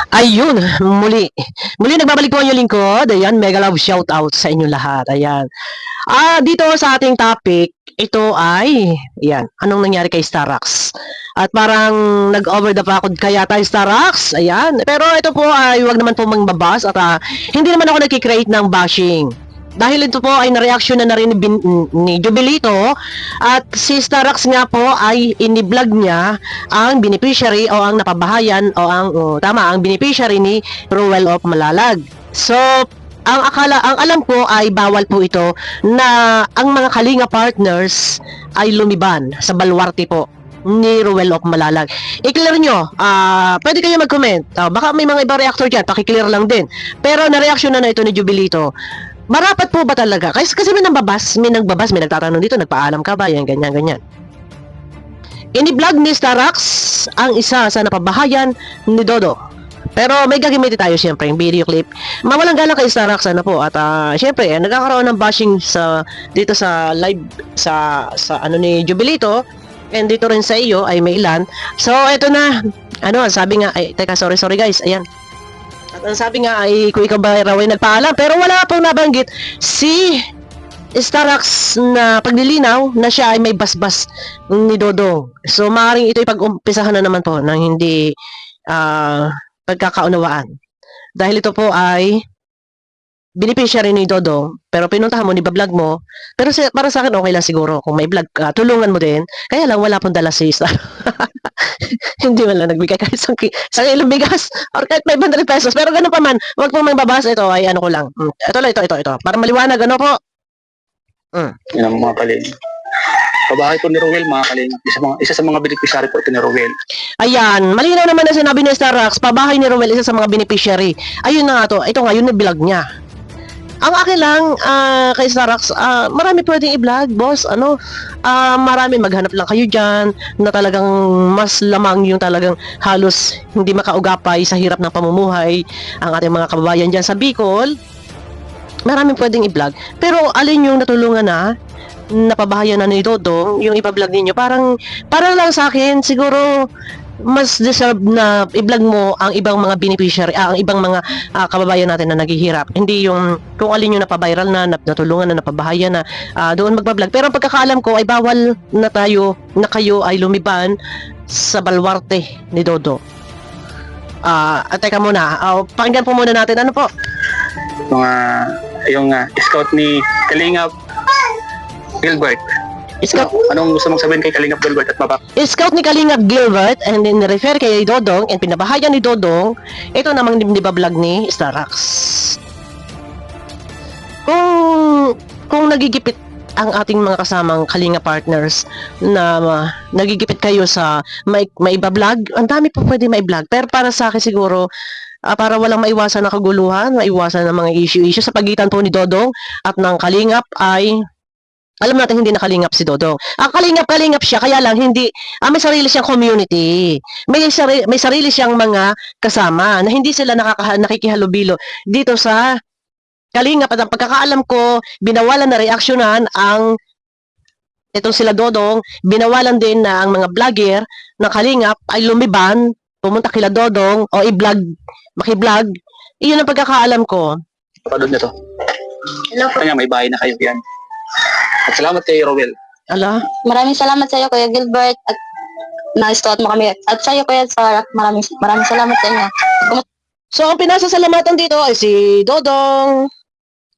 Ayun, muli. Muli nagbabalik po ang inyong lingkod. Ayan, mega love shout out sa inyo lahat. Ayan. Dito sa ating topic, ito ay, ayan, anong nangyari kay Starrocks? At parang nag-over the pakod kaya tayo Starrocks. Ayan. Pero ito po ay wag naman po mangbabas at hindi naman ako nagki-create ng bashing. Dahil ito po ay na-reaction na rin ni Jubilito at si Starrocks nga po ay ini-vlog niya ang beneficiary o ang napabahayan o ang beneficiary ni Ruel of Malalag. So, ang alam ko ay bawal po ito na ang mga Kalinga partners ay lumiban sa balwarte po ni Ruel of Malalag. I-clear nyo, pwede kayo mag-comment. Baka may mga ibang reactor dyan, pakiclear lang din. Pero na-reaction na ito ni Jubilito. Marapat po ba talaga? Kasi may nagbabas, may nagtatanong dito, nagpaalam ka ba? Yan, ganyan, ganyan. Ini-vlog ni Starrocks ang isa sa napabahayan ni Dodo. Pero may gagamitin tayo siyempre, yung video clip. Mawalang galang kay Starrocks, ano po. At siyempre, nagkakaroon ng bashing dito sa live, sa ano ni Jubilito. And dito rin sa iyo ay may ilan. So, eto na. Sabi nga, teka, sorry guys, ayan. At ang sabi nga ay kung ikaw ba raw ay nagpaalam, pero wala pong nabanggit si Starrocks na paglilinaw na siya ay may basbas ni Dodong. So maaaring ito ipag-umpisahan na naman po ng hindi pagkakaunawaan. Dahil ito po ay beneficiary ni Dodong, pero pinuntahan mo, nibablog mo, pero para sa akin okay lang siguro kung may vlog ka, tulungan mo din. Kaya lang wala pong dala si Star. Hindi man lang nagbigay kahit sa ilong bigas or kahit 500 pesos. Pero ganun pa man, wag pong magbabasa. Ito ay ano ko lang. Ito lang, ito. Para maliwanag, ano po? Yan ang mga kaling. Pabahay po ni Ruel, mga kaling. Isa sa mga beneficiary po ito ni Ruel. Ayan, malinaw naman na sinabi ni Starrocks, pabahay ni Ruel, isa sa mga beneficiary. Ayun na nga to. Ito nga, yun na vlog niya. Ang akin lang, kay Starrocks, marami pwedeng i-vlog, boss. Marami, maghanap lang kayo dyan na talagang mas lamang yung talagang halos hindi makaugapay sa hirap ng pamumuhay ang ating mga kababayan dyan sa Bicol. Maraming pwedeng i-vlog. Pero alin yung natulungan na napabahayan na ni Dodong, yung ipa-vlog ninyo, parang lang sa akin, siguro mas deserve na i-vlog mo ang ibang mga beneficiary, ang ibang mga kababayan natin na naghihirap. Hindi yung kung alin yung napaviral na, natulungan na, napabahayan na, doon magpa-vlog. Pero ang pagkakaalam ko ay bawal na kayo ay lumiban sa balwarte ni Dodo. Teka muna, pakinggan po muna natin, ano po? Yung scout ni Kalingap Gilbert. Scout, anong gusto mong sabihin kay Kalingap Gilbert at Mabak? Scout ni Kalingap Gilbert and then refer kay Dodong and pinabahayan ni Dodong, ito namang vlog ni Starrocks. Kung nagigipit ang ating mga kasamang Kalinga partners na nagigipit kayo sa may iba-vlog, ang dami po pwede may vlog. Pero para sa akin siguro, para walang maiwasan na kaguluhan, maiwasan ng mga issue sa pagitan po ni Dodong at ng Kalingap ay alam natin hindi nakalingap si Dodong. Ang kalingap siya, kaya lang hindi, may sarili siyang community. May sarili siyang mga kasama na hindi sila nakikihalubilo dito sa Kalingap. At ang pagkakaalam ko, binawalan na reaksyonan itong sila Dodong, binawalan din na ang mga vlogger ng Kalingap ay lumiban, pumunta kila Dodong o maki-vlog. Iyon ang pagkakaalam ko. Kapanood niyo to. Hello po. Kanya, may bahay na kayo yan. At salamat kay Ruel. Maraming salamat sa iyo, Kuya Gilbert, at na-scout mo kami. At sa iyo, Kuya Starrocks, maraming salamat sa inyo. So, ang pinasasalamatan dito ay si Dodong,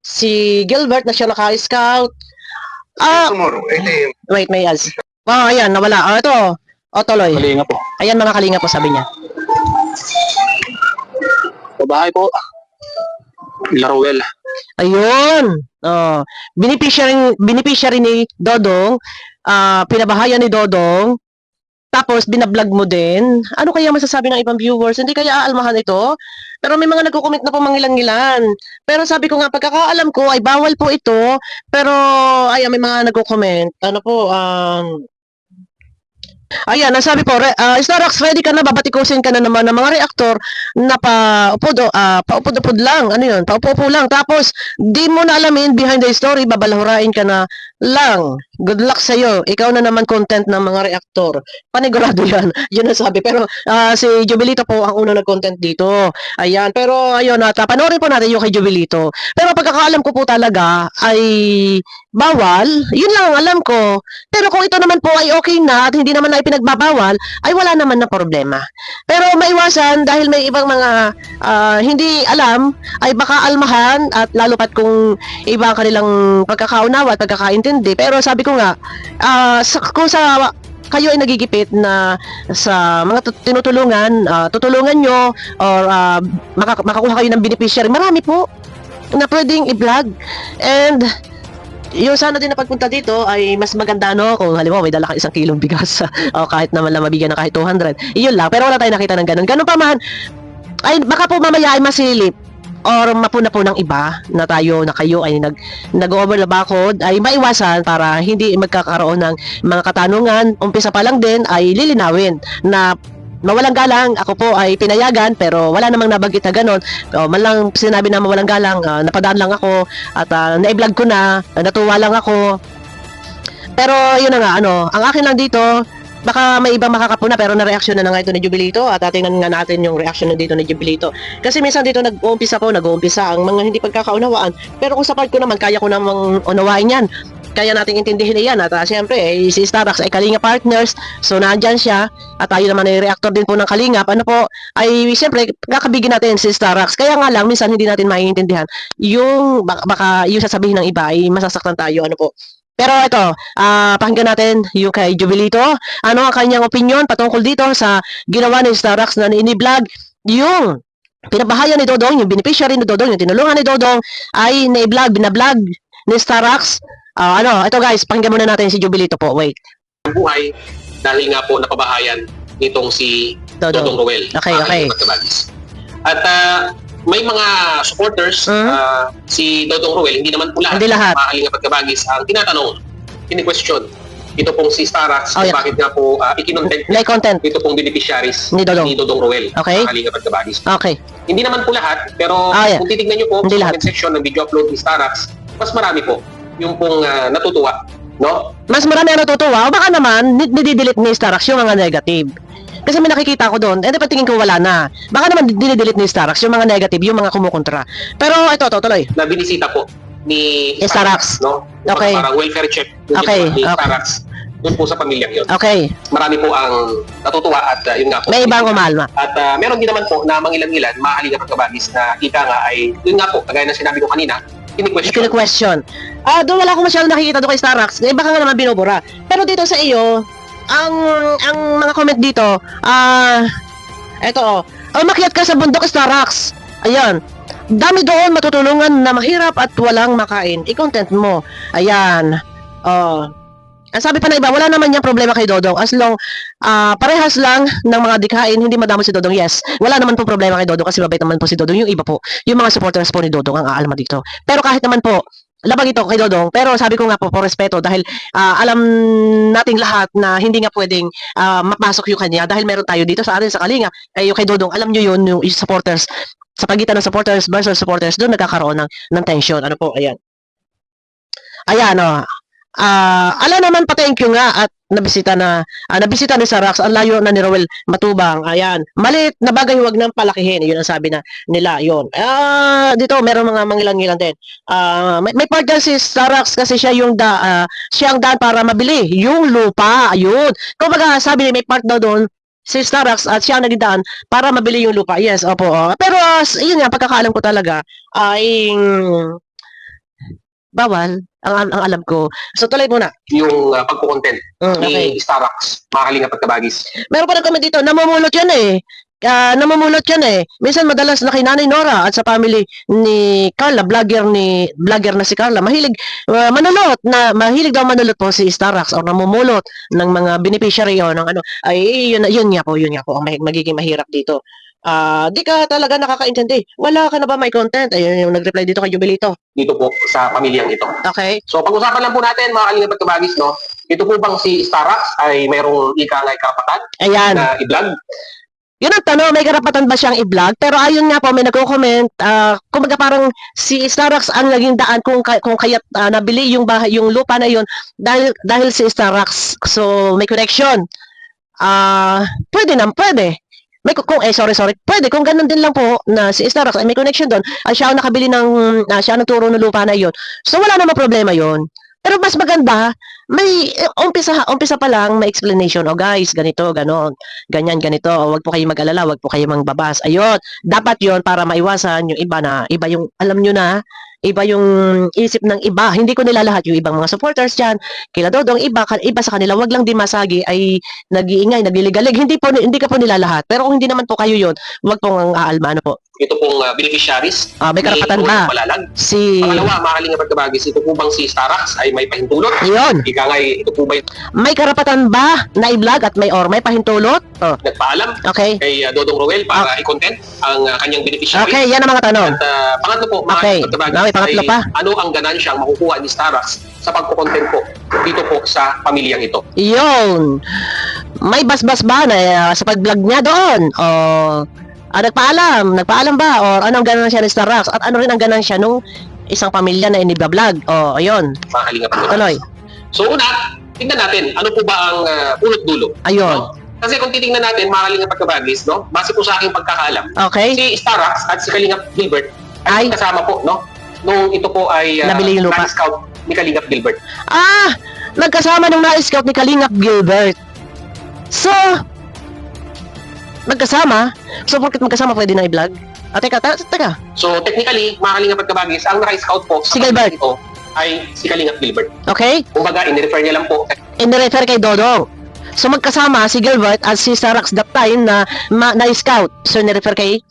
si Gilbert na siya naka-scout. Tomorrow, Wait, may ads. Ayan, nawala. Ito. Tuloy. Kalinga po. Ayan, mga Kalinga po, sabi niya. Pabahay po. Nila Ruel. Ayun. Beneficiary ni Dodong, pinabahayan ni Dodong, tapos binablog mo din. Ano kaya masasabi ng ibang viewers? Hindi kaya aalmahan ito? Pero may mga nagko-comment na po mangilan-ngilan. Pero sabi ko nga, pagkakaalam ko ay bawal po ito. Pero may mga nagko-comment. Ano po, Ayan, ang sabi po, Starrox, ready ka na, babatikusin ka na naman ng mga reaktor na paupod-upod lang. Ano yun? Paupo-upo lang. Tapos, di mo na alamin behind the story, babalahurain ka na lang. Good luck sa'yo. Ikaw na naman content ng mga reaktor. Panigurado yan. Yun ang sabi. Pero si Jubilito po ang unang nag-content dito. Ayan. Pero ayun, panoorin po natin yung kay Jubilito. Pero pagkakaalam ko po talaga ay bawal. Yun lang ang alam ko. Pero kung ito naman po ay okay na at hindi naman na ipinagbabawal, ay wala naman na problema. Pero maiwasan dahil may ibang mga hindi alam, ay baka almahan at lalo pat kung iba ang kanilang pagkakaunawa at pagkakaintindi. Pero sabi ko nga, kung sa kayo ay nagigipit na sa mga tinutulungan, tutulungan nyo or makakuha kayo ng beneficiary, marami po na pwedeng i-vlog. And yung sana din na pagpunta dito ay mas maganda, no, kung halimbawa may dala kang 1 kilong bigas o kahit naman lang mabigyan ng kahit 200, iyon lang. Pero wala tayong nakita ng ganun pa man, ay baka po mamaya ay masilip or mapuna po ng iba na kayo ay nag-over the bakod, ay maiwasan para hindi magkakaroon ng mga katanungan. Umpisa pa lang din ay lilinawin na mawalang galang, ako po ay pinayagan pero wala namang nabanggit na ganon. Man lang sinabi na mawalang galang, napadaan lang ako at na-vlog ko na, natuwa lang ako. Pero yun na nga, ang akin lang dito, baka may ibang makakapuna pero na-reaction na nga ito ni Jubilito at tingnan nga natin yung reaction na dito ni Jubilito. Kasi minsan dito nag-uumpisa ang mga hindi pagkakaunawaan. Pero kung sa part ko naman, kaya ko namang unawain yan. Kaya nating intindihin yan at siyempre si Starrox ay Kalinga Partners, so nandyan siya at tayo naman ay reactor din po ng Kalingap, ay siyempre kakabigin natin si Starrox. Kaya nga lang minsan hindi natin maiintindihan yung baka yung sasabihin ng iba ay masasaktan tayo, pero ito, pakinggan natin yung kay Jubilito. Ano ang kanyang opinion patungkol dito sa ginawa ni Starrox na ini-vlog yung pinabahayan ni Dodong, yung beneficiary ni Dodong, yung tinulungan ni Dodong ay binablog ni Starrox. Ito guys, pakinggan muna natin si Jubilito po. Wait. Buhay dahil nga po napabahayan nitong si Dodong Roel. Okay. At may mga supporters, si Dodong Roel, hindi naman po lahat, Hindi lahat. mga Kalingap at Kabagis, ang tinatanong, kini-question, ito pong si Starrox, Oh, yeah. bakit nga po ikinontent Like content. ito pong beneficiaries Ni Dodong. Roel, Okay. mga Kalingap at Kabagis. Okay. Hindi naman po lahat, pero Yeah. kung titignan nyo po Hindi sa lahat. comment section ng video upload ni Starrox, mas marami po yung pong natutuwa, no? Mas marami ang natutuwa o baka naman nididelete ni Starrox yung mga negative. Kasi may nakikita ko doon, patingin ko wala na. Baka naman dinidelete ni Starrox yung mga negative, yung mga kumukontra. Pero ito, tuloy. Na binisita po ni Starrox. no? Okay. Parang welfare check yung Okay, ginawa ni okay. Starrox doon po sa pamilyang yun. Okay. Marami po ang natutuwa at yun nga po. May ibang umalma. At meron din naman po na mangilan-ilan, maahalingap at kabagis na ika nga ay, yun nga po, kagaya ng sinabi ko kanina, Question. Doon wala akong masyadong nakikita doon kay Starrox. Baka nga naman binubura. Pero dito sa iyo, ang mga comment dito, eto, umakyat ka sa bundok, Starrox. Ayan. Dami doon matutulungan na mahirap at walang makain. I-content mo. Ayan. Ang sabi pa na iba, wala naman yung problema kay Dodong. As long, parehas lang ng mga dikhain, hindi madamo si Dodong. Yes, wala naman po problema kay Dodong kasi mabait naman po si Dodong. Yung iba po, yung mga supporters po ni Dodong ang aalma dito. Pero kahit naman po, labag ito kay Dodong. Pero sabi ko nga po, por respeto, dahil alam nating lahat na hindi nga pwedeng mapasok yung kanya dahil meron tayo dito sa atin sa Kalinga. Yung kay Dodong, alam nyo yun, yung supporters, sa pagitan ng supporters versus supporters, doon nagkakaroon ng tension. Ayan. Ayan, alam naman pa thank you nga at nabisita ni Starrox ang layo na ni Roel Matubang. Ayan, maliit na bagay huwag nang palakihin. Yun ang sabi nila. Yun. Dito meron mga mangilan-ngilan din. May part dyan si Starrox kasi siya siya ang daan para mabili yung lupa. Ayun. Kumbaga sabi niya may part daw doon si Starrox at siya ang nagdaan para mabili yung lupa. Yes, opo. Pero yun nga pagkakaalam ko talaga ay bawal ang alam ko. So tuloy muna. yung pagkukontent Okay. ni Starrox, mga Kalingap at Kabagis. Meron pa nag-comment dito, namumulot yan eh. Minsan madalas na kay Nanay Nora at sa family ni Carla, vlogger na si Carla. Mahilig mahilig daw manulot po si Starrox o namumulot ng mga beneficiary o ng ay yun nga po ang magiging mahirap dito. Di ka talaga nakakaintindi. Wala ka na ba may content? Ayun yung nag-reply dito kay Jubilito. Dito po sa pamilyang ito. Okay? So pag-usapan lang po natin mga Kalingap at Kabagis, no? ito po bang si Starax ay mayroong ikangay karapatan Ayan. na i-vlog? Yun ang tanong, may karapatan ba siyang i-vlog? Pero ayun nga po, may nagko-comment, kumbaga parang si Starax ang naging daan kung kaya nabili yung yung lupa na yun dahil si Starax. So, may connection. Pwede. Pwede kung ganun din lang po na si Starax ay may connection doon, siya ang nakabili siya ang nagturo ng lupa na yun. So, wala namang problema yun. Pero mas maganda, may umpisa pa lang, may explanation. O guys, ganito, ganon, ganyan, ganito. Huwag po kayo mag-alala, huwag po kayo mangbabas. Ayun, dapat yon para maiwasan yung iba na, iba yung, alam nyo na, iba yung isip ng iba. Hindi ko nila lahat yung ibang mga supporters dyan. Kila Dodong, iba sa kanila, wag lang di masagi ay nag-iingay, nagliligalig. Hindi ka po nila lahat. Pero kung hindi naman po kayo yun, wag pong aalma, ano po. Ito pong beneficiaries. May karapatan ni ba? Roel Malalag. Si... Pangalawa, mga kalingap at kabagis, ito po bang si Starax ay may pahintulot? Yun. Ikangay, ito po ba May karapatan ba na i-vlog at may pahintulot? nagpaalam Okay. kay Dodong Roel para i-content ang kanyang beneficiary? Okay, yan ang mga tanong. At pangatlo po, mga Okay. kalingap at kabagis, May pangatlo ay pa. ano ang ganansyang makukuha ni Starax sa pagkukontent po dito po sa pamilyang ito? Yun. May basbas ba na sa pag-vlog niya doon? O nagpaalam ba? O anong ganansya ni Starax? At ano rin ang ganansya nung isang pamilya na inibablog? O, ayun. Mga kalingap at Tuloy. kabagis. So una, tingnan natin, ano po ba ang punot dulo? Ayun. No? Kasi kung titingnan natin, mga kalingap at kabagis, no? Base po sa aking pagkakaalam, Okay. si Starax at si Kalingap Gilbert Ay. ay kasama po, no? Nung ito po ay Nabili yung lupa. na-scout ni Kalingap Gilbert. Nagkasama nung na-scout ni Kalingap Gilbert. So, magkasama? So, porket magkasama pwede na i-vlog? Teka. So technically, mga kalingap at kabagis, ang naka-scout po Si Gilbert. ito ay si Kalingap Gilbert. Okay? Kumbaga, in-refer niya lang po. In-refer kay Dodong. So, magkasama si Gilbert at si Starax that time na na-scout. So, in-refer kay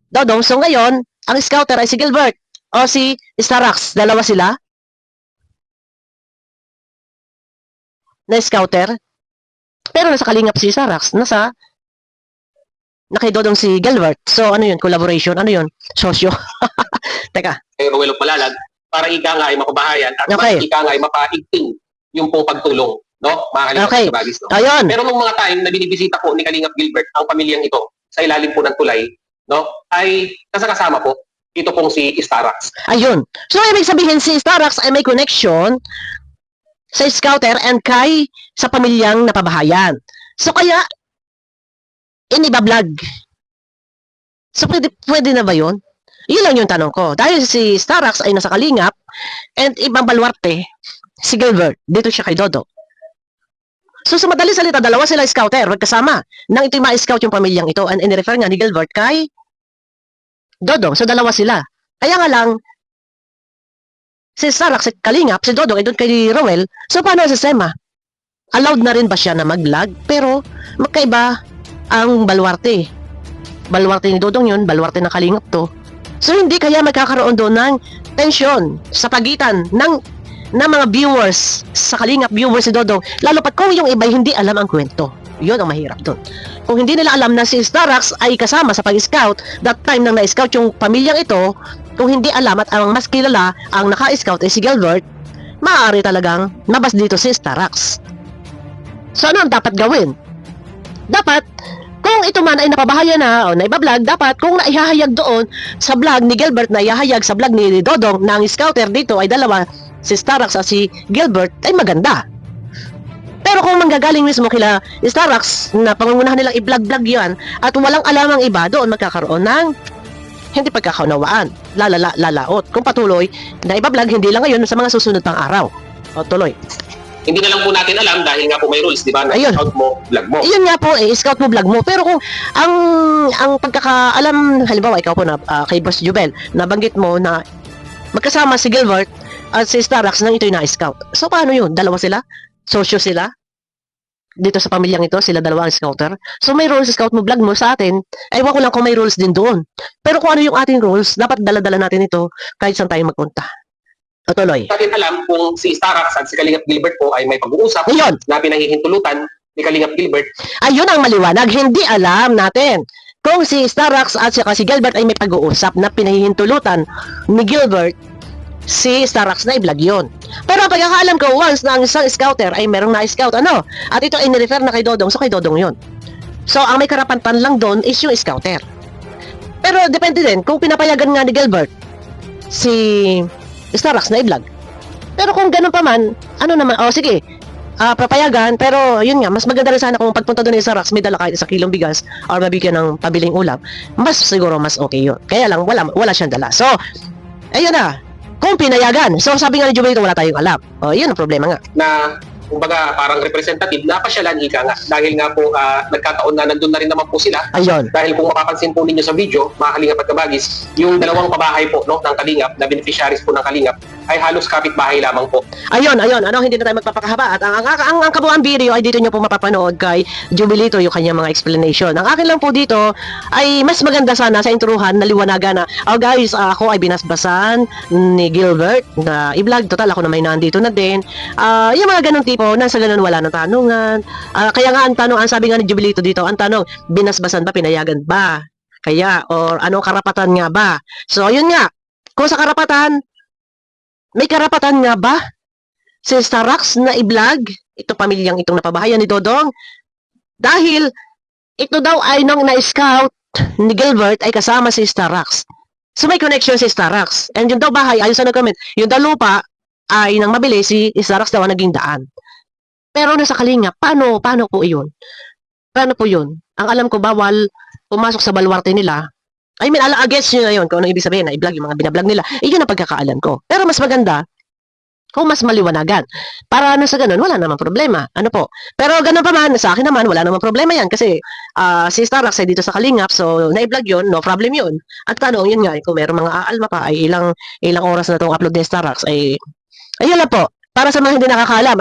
Dodong. So, ngayon, ang scouter ay si Gilbert o si Starax. Dalawa sila. Na-scouter. Pero nasa Kalingap si Starax. Na kay Dodong si Gilbert. So, ano yun? Collaboration? Ano yun? Sosyo? Teka. Kay Roel Malalag, para ika nga ay mapabahayan at Okay. mas ika nga ay mapaigting yung pong pagtulong, no? Mga kalingap Okay. at kabagis, no? Ayun. Pero nung mga time na binibisita po ni Kalingap Gilbert ang pamilyang ito sa ilalim po ng tulay, no? Ay kasama po ito pong si Starax. Ayun. So, ibig sabihin si Starax ay may connection sa scouter and kay sa pamilyang napabahayan. So, kaya inibablog. So, pwede na ba yun? Yun lang yung tanong ko. Dahil si Starax ay nasa Kalingap and ibang baluarte, si Gilbert, dito siya kay Dodo. So, sa madaling salita, dalawa sila scouter, magkasama. Nang ito ma-scout yung pamilyang ito and in-refer nga ni Gilbert kay Dodong. So, dalawa sila. Kaya nga lang, si Starax, si Kalingap, si Dodong, ay doon kay Roel. So, paano ang sistema? Allowed na rin ba siya na mag-vlog? Pero, magkaiba ang baluarte. Baluarte ni Dodong yun, baluarte ng Kalingap to. So, hindi kaya magkakaroon doon ng tension sa pagitan ng mga viewers sa Kalingap, viewers ni Dodong. Lalo pat kung yung iba hindi alam ang kwento. Yun ang mahirap doon. Kung hindi nila alam na si Starax ay kasama sa pag-scout, that time nang na-scout yung pamilyang ito, kung hindi alam at ang mas kilala, ang naka-scout ay si Gilbert, maaari talagang nabas dito si Starax. So, ano ang dapat gawin? Dapat, kung ito man ay napabahayan na o naibablog, dapat kung naihahayag doon sa vlog ni Gilbert na ihahayag sa vlog ni Dodong na ang scouter dito ay dalawa, si Starax at si Gilbert, ay maganda. Pero kung manggagaling mismo kila Starax na pangungunahan nilang i-vlog-vlog yan at walang alamang iba, doon magkakaroon ng hindi pagkakaunawaan, lalaot. Kung patuloy na iba-vlog, hindi lang ngayon sa mga susunod pang araw. O tuloy. Hindi na lang po natin alam dahil nga po may rules, di ba? Na Ayun. scout mo, vlog mo. Iyon nga po, scout mo, vlog mo. Pero kung ang pagkakaalam, halimbawa ikaw po na kay Boss Jubel, nabanggit mo na magkasama si Gilbert at si Starax nang ito'y na-scout. So paano yun? Dalawa sila? Sosyo sila? Dito sa pamilyang ito, sila dalawa ang scouter. So may rules scout mo, vlog mo sa atin. Ewan ko lang kung may rules din doon. Pero kung ano yung ating rules, dapat dala-dala natin ito kahit saan tayo magpunta. O tuloy. Natin alam kung si Starax at si Kalingap Gilbert po ay may pag-uusap Ayun. na pinahihintulutan ni Kalingap Gilbert. Ayun ang maliwanag. Hindi alam natin kung si Starax at si Gilbert ay may pag-uusap na pinahihintulutan ni Gilbert si Starax na i-vlog yun. Pero ang pagkakaalam ko, once na ang isang scouter ay merong na-scout, at ito ay nirefer na kay Dodong, so kay Dodong yun. So, ang may karapatan lang doon is yung scouter. Pero depende din kung pinapayagan nga ni Gilbert si Starax na i-vlog. Pero kung ganun pa man, sige, papayagan, pero yun nga, mas maganda rin sana kung pagpunta doon ni Starax, may dala kahit 1 kilong bigas or mabigyan ng pabiling ulam, siguro mas okay yun. Kaya lang, wala siyang dala. So, ayun na, kung pinayagan. So, sabi nga ni Jubilito, wala tayong alam. Yun ang problema nga. Na kumbaga parang representative, napasyalan ika nga. Dahil nga po nagkataon na nandun na rin naman po sila. Ayun. Dahil kung mapapansin po ninyo sa video, mga Kalingap at Kabagis, yung dalawang pabahay po ng Kalingap, na beneficiaries po ng Kalingap, ay halos kapitbahay lamang po. Ayun, hindi na tayo magpapakahaba. At ang kabuuan video ay dito nyo po mapapanood kay Jubilito yung kanyang mga explanation. Ang akin lang po dito ay mas maganda sana sa intruhan na liwanagan na, guys, ako ay binasbasan ni Gilbert na i-vlog. Total, ako na may nandito na din. Yung mga ganong tipo, nasa ganun wala ng tanungan. Kaya nga ang sabi nga ni Jubilito dito, ang tanong, binasbasan ba, pinayagan ba? Kaya, or anong karapatan nga ba? So, yun nga, kung sa karapatan, may karapatan nga ba si Starax na i-vlog ito pamilyang itong napabahayan ni Dodong? Dahil ito daw ay nung na-scout ni Gilbert ay kasama si Starax. So may connection si Starax. And yung daw bahay, ayon sa nag-comment, yung daw lupa ay nang mabili si Starax daw ang naging daan. Pero nasa Kalingap, paano po yun? Paano po yun? Ang alam ko, bawal pumasok sa balwarte nila. I mean, against nyo na yun, kung ano ibig sabihin na i-vlog, yung mga binablog nila, yun ang pagkakaalam ko. Pero mas maganda, kung mas maliwanagan. Para sa ganun, wala namang problema. Pero ganun pa man, sa akin naman, wala namang problema yan. Kasi si Starax ay dito sa Kalingap, so na-vlog yun, no problem yun. At tanong, yun nga, kung meron mga aalma pa, ay ilang oras na itong upload ni Starax, ay ayun lang po. Para sa mga hindi nakakaalam,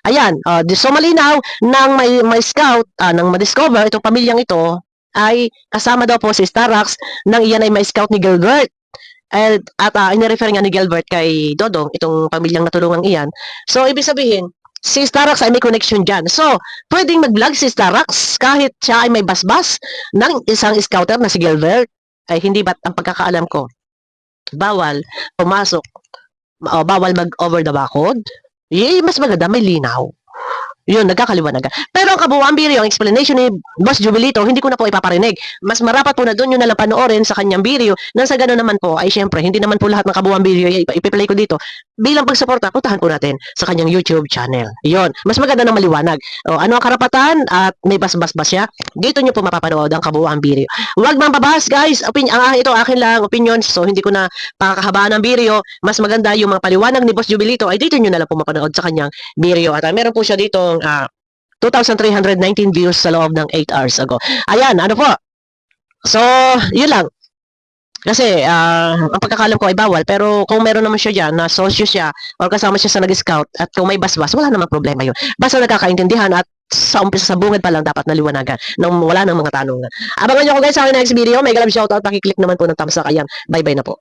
ayan, so malinaw, nang may scout, nang ma-discover itong pamilyang ito, ay kasama daw po si Starax nang iyan ay may scout ni Gilbert. At inirefer nga ni Gilbert kay Dodong itong pamilyang natulungang iyan. So, ibig sabihin, si Starax ay may connection dyan. So, pwedeng mag-vlog si Starax kahit siya ay may basbas ng isang scouter na si Gilbert. Ay hindi ba't ang pagkakaalam ko, bawal pumasok, bawal mag-over the backhood? Mas maganda, may linaw. Yun, nagkakaliwanagan. Pero ang kabuuan video, ang explanation ni Boss Jubilito, hindi ko na po ipaparinig. Mas marapat po na doon nyo nalang panoorin sa kanyang video. Nang sa gano'n naman po, ay syempre, hindi naman po lahat ng kabuuan video ipiplay ko dito. Bilang pagsuporta, puntahan po natin sa kanyang YouTube channel. Yun, mas maganda na maliwanag. Ano ang karapatan at may basbas ba siya? Dito nyo po mapapanood ang kabuuan video. Huwag mambabahas, guys. Ito akin lang, opinion. So, hindi ko na pakakahabaan ng video. Mas maganda yung mga paliwanag ni Boss Jubilito ay dito nyo nalang po mapanood sa kanyang video. At meron po siya dito 2,319 views sa loob ng 8 hours ago. Ayan, po. So, yun lang. Kasi, ang pagkakalam ko ay bawal, pero kung meron naman siya dyan, na sosyo siya, or kasama siya sa nag-scout, at kung may basbas, wala namang problema yun. Basta nagkakaintindihan at sa umpisa sa bungad pa lang dapat naliwanagan nang wala nang mga tanungan. Abangan nyo ko guys sa aking next video. May galab shoutout, pakiclick naman po ng thumbs up. Ayan, bye-bye na po.